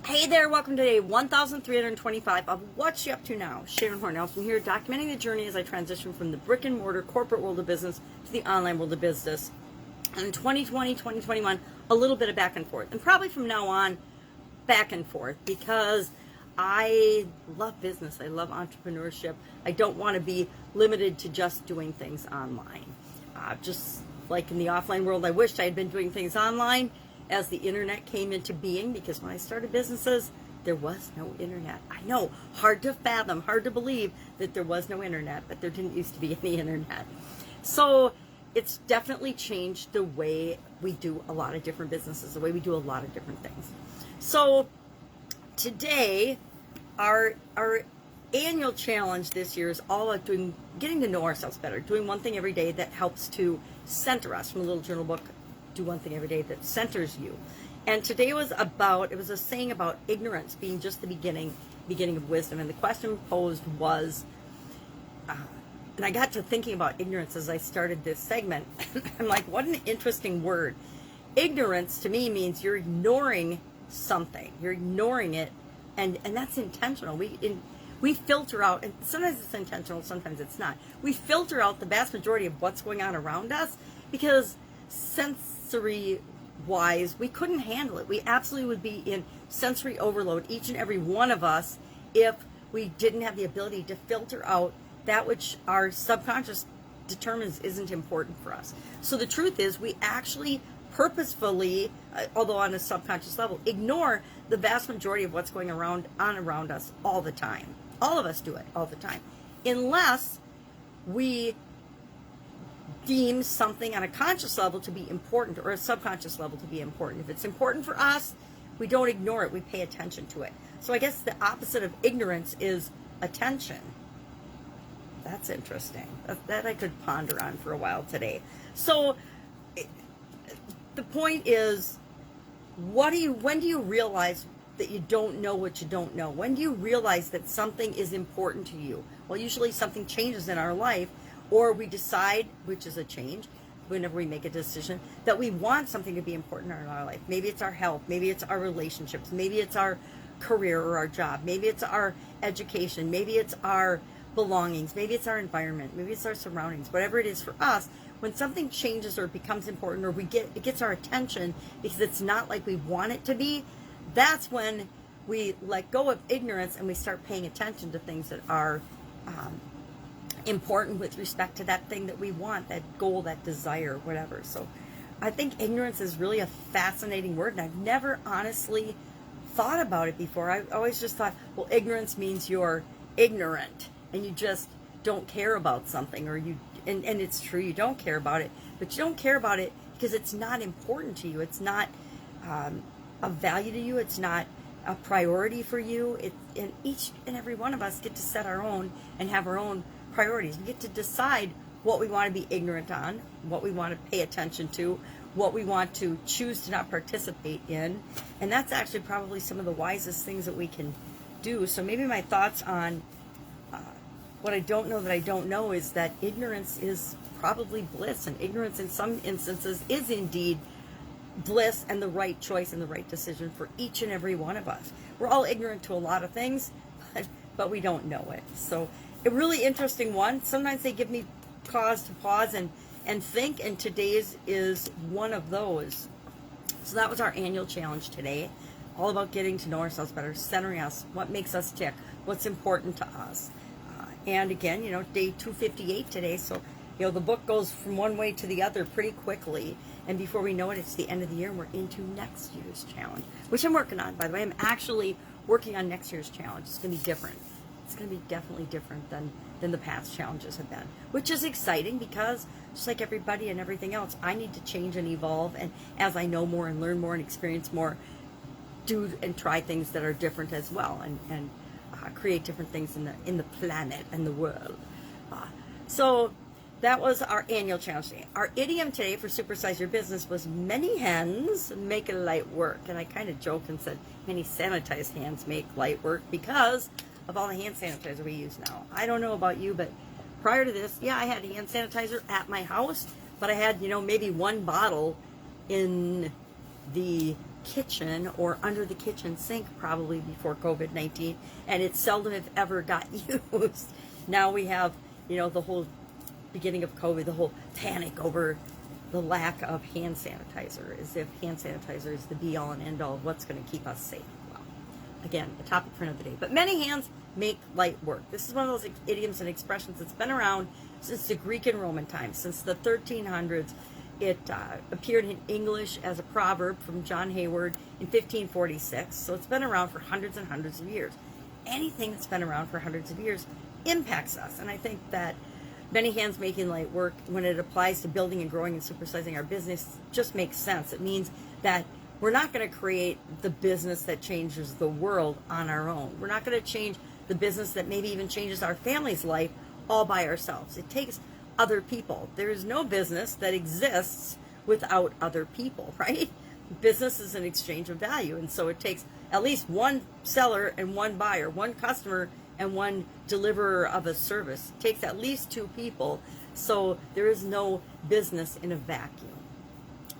Hey there, welcome to day 1325 of What's She Up To Now. Sharon Horne-Ellstrom here, documenting the journey as I transition from the brick and mortar corporate world of business to the online world of business. And in 2020, 2021, a little bit of back and forth. And probably from now on, back and forth, because I love business. I love entrepreneurship. I don't want to be limited to just doing things online. Just like in the offline world, I wished I had been doing things online as the internet came into being, because when I started businesses, there was no internet. I know, hard to fathom, hard to believe that there was no internet, but there didn't used to be any internet. So it's definitely changed the way we do a lot of different businesses, the way we do a lot of different things. So today, our annual challenge this year is all about getting to know ourselves better, doing one thing every day that helps to center us. From a little journal book, do one thing every day that centers you. And today was a saying about ignorance being just the beginning of wisdom. And the question posed was, and I got to thinking about ignorance as I started this segment. I'm like, what an interesting word. Ignorance to me means you're ignoring something. You're ignoring it, and that's intentional. We filter out, and sometimes it's intentional, sometimes it's not. We filter out the vast majority of what's going on around us because sensory wise, we couldn't handle it. We absolutely would be in sensory overload, each and every one of us, if we didn't have the ability to filter out that which our subconscious determines isn't important for us. So the truth is, we actually purposefully, although on a subconscious level, ignore the vast majority of what's going around us all the time. All of us do it all the time, unless we deem something on a conscious level to be important or a subconscious level to be important. If it's important for us, we don't ignore it, we pay attention to it. So I guess the opposite of ignorance is attention. That's interesting. That I could ponder on for a while today. So the point is, when do you realize that you don't know what you don't know? When do you realize that something is important to you? Well, usually something changes in our life, or we decide, which is a change, whenever we make a decision, that we want something to be important in our life. Maybe it's our health, maybe it's our relationships, maybe it's our career or our job, maybe it's our education, maybe it's our belongings, maybe it's our environment, maybe it's our surroundings. Whatever it is for us, when something changes or becomes important, or it gets our attention because it's not like we want it to be, that's when we let go of ignorance and we start paying attention to things that are important with respect to that thing that we want, that goal, that desire, whatever. So I think ignorance is really a fascinating word, and I've never honestly thought about it before. I always just thought, well, ignorance means you're ignorant and you just don't care about something, or and it's true, you don't care about it, but you don't care about it because it's not important to you. It's not of value to you. It's not a priority for you. And each and every one of us get to set our own and have our own priorities. We get to decide what we want to be ignorant on, what we want to pay attention to, what we want to choose to not participate in. And that's actually probably some of the wisest things that we can do. So maybe my thoughts on what I don't know that I don't know is that ignorance is probably bliss, and ignorance in some instances is indeed bliss and the right choice and the right decision for each and every one of us. We're all ignorant to a lot of things, but we don't know it. So a really interesting one. Sometimes they give me cause to pause and think, and today's is one of those. So that was our annual challenge today, all about getting to know ourselves better, centering us, what makes us tick, what's important to us. And again, day 258 today, so the book goes from one way to the other pretty quickly, and before we know it, it's the end of the year and we're into next year's challenge, which I'm working on, by the way. I'm actually working on next year's challenge. It's going to be different. It's going to be definitely different than the past challenges have been, which is exciting because just like everybody and everything else, I need to change and evolve, and as I know more and learn more and experience more, do and try things that are different as well, and create different things in the planet and the world. So that was our annual challenge today. Our idiom today for Supersize Your Business was many hands make light work. And I kind of joked and said many sanitized hands make light work because of all the hand sanitizer we use now. I don't know about you, but prior to this, yeah, I had hand sanitizer at my house, but I had, maybe one bottle in the kitchen or under the kitchen sink probably before COVID-19, and it seldom if ever got used. Now we have, the whole beginning of COVID, the whole panic over the lack of hand sanitizer, as if hand sanitizer is the be-all and end-all of what's going to keep us safe. Well, again, a topic for another day. But many hands make light work. This is one of those idioms and expressions that's been around since the Greek and Roman times, since the 1300s. It appeared in English as a proverb from John Hayward in 1546, so it's been around for hundreds and hundreds of years. Anything that's been around for hundreds of years impacts us, and I think that many hands making light work, when it applies to building and growing and supersizing our business, just makes sense. It means that we're not going to create the business that changes the world on our own. We're not going to change the business that maybe even changes our family's life all by ourselves. It takes other people. There is no business that exists without other people, right? Business is an exchange of value, and so it takes at least one seller and one buyer, one customer and one deliverer of a service. It takes at least two people, so there is no business in a vacuum.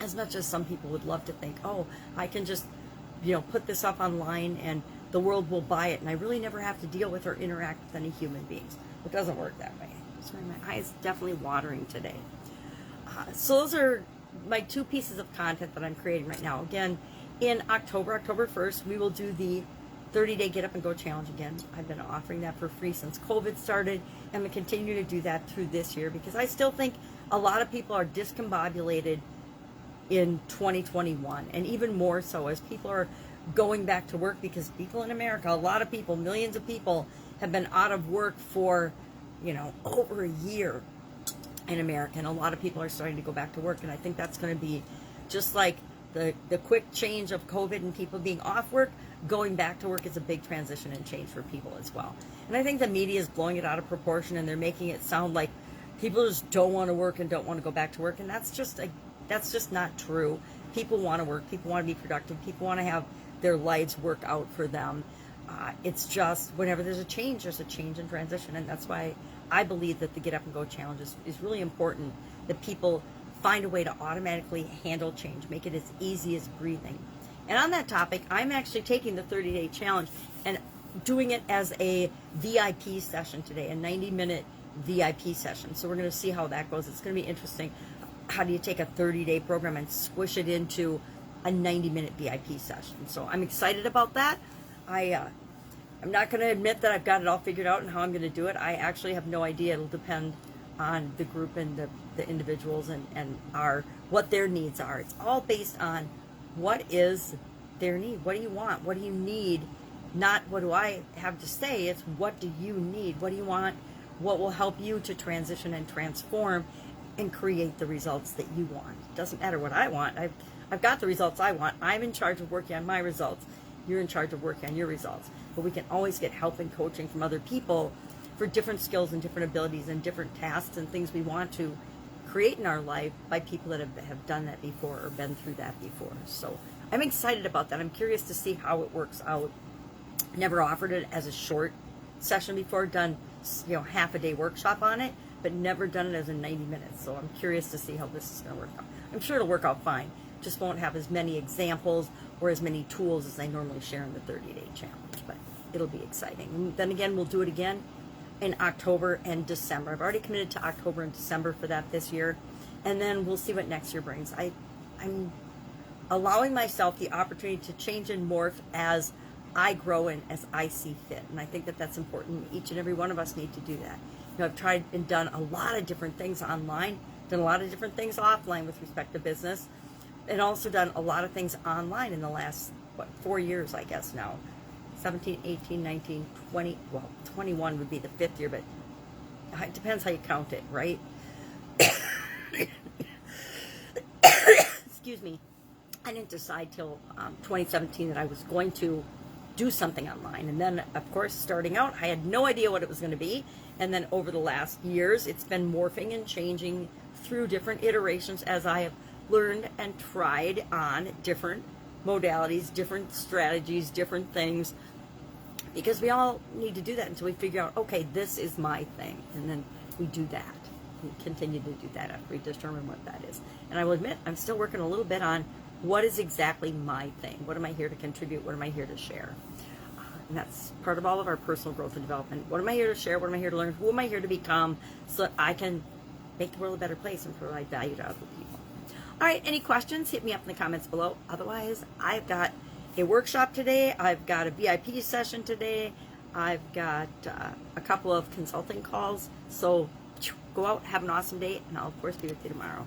As much as some people would love to think, oh, I can just, put this up online and the world will buy it, and I really never have to deal with or interact with any human beings. It doesn't work that way. Sorry, my eyes definitely watering today. So those are my two pieces of content that I'm creating right now. Again, in October 1st, we will do the 30-day Get Up and Go Challenge again. I've been offering that for free since COVID started, and I'm going to continue to do that through this year because I still think a lot of people are discombobulated in 2021, and even more so as people are going back to work, because people in America, a lot of people, millions of people, have been out of work for over a year in America, and a lot of people are starting to go back to work, and I think that's going to be just like the quick change of COVID and people being off work. Going back to work is a big transition and change for people as well. And I think the media is blowing it out of proportion, and they're making it sound like people just don't want to work and don't want to go back to work, and that's just not true. People want to work, people want to be productive, people want to have their lives work out for them. It's just whenever there's a change in transition, and that's why I believe that the Get Up and Go Challenge is really important, that people find a way to automatically handle change, make it as easy as breathing. And on that topic, I'm actually taking the 30-day challenge and doing it as a VIP session today, a 90-minute VIP session. So we're going to see how that goes. It's going to be interesting. How do you take a 30-day program and squish it into a 90-minute VIP session? So I'm excited about that. I'm not going to admit that I've got it all figured out and how I'm going to do it. I actually have no idea. It'll depend on the group and the individuals and what their needs are. It's all based on what is their need. What do you want? What do you need? Not what do I have to say. It's what do you need? What do you want? What will help you to transition and transform and create the results that you want? It doesn't matter what I want. I've got the results I want. I'm in charge of working on my results. You're in charge of working on your results. But we can always get help and coaching from other people for different skills and different abilities and different tasks and things we want to create in our life by people that have done that before or been through that before. So I'm excited about that. I'm curious to see how it works out. Never offered it as a short session before, done half a day workshop on it, but never done it as a 90 minutes. So I'm curious to see how this is going to work out. I'm sure it'll work out fine. Just won't have as many examples or as many tools as I normally share in the 30-day challenge, but it'll be exciting. And then again, we'll do it again in October and December. I've already committed to October and December for that this year, and then we'll see what next year brings. I'm allowing myself the opportunity to change and morph as I grow and as I see fit, and I think that that's important. Each and every one of us need to do that. I've tried and done a lot of different things online, done a lot of different things offline with respect to business, and also done a lot of things online in the last, 4 years, I guess now. 17, 18, 19, 20, 21 would be the 5th year, but it depends how you count it, right? Excuse me. I didn't decide till 2017 that I was going to do something online. And then, of course, starting out, I had no idea what it was going to be. And then over the last years, it's been morphing and changing through different iterations as I have learned and tried on different modalities, different strategies, different things, because we all need to do that until we figure out, okay, this is my thing, and then we do that. We continue to do that after we determine what that is. And I will admit, I'm still working a little bit on what is exactly my thing? What am I here to contribute? What am I here to share? And that's part of all of our personal growth and development. What am I here to share? What am I here to learn? Who am I here to become so that I can make the world a better place and provide value to other people? All right, any questions? Hit me up in the comments below. Otherwise, I've got a workshop today. I've got a VIP session today. I've got a couple of consulting calls. So go out, have an awesome day, and I'll, of course, be with you tomorrow.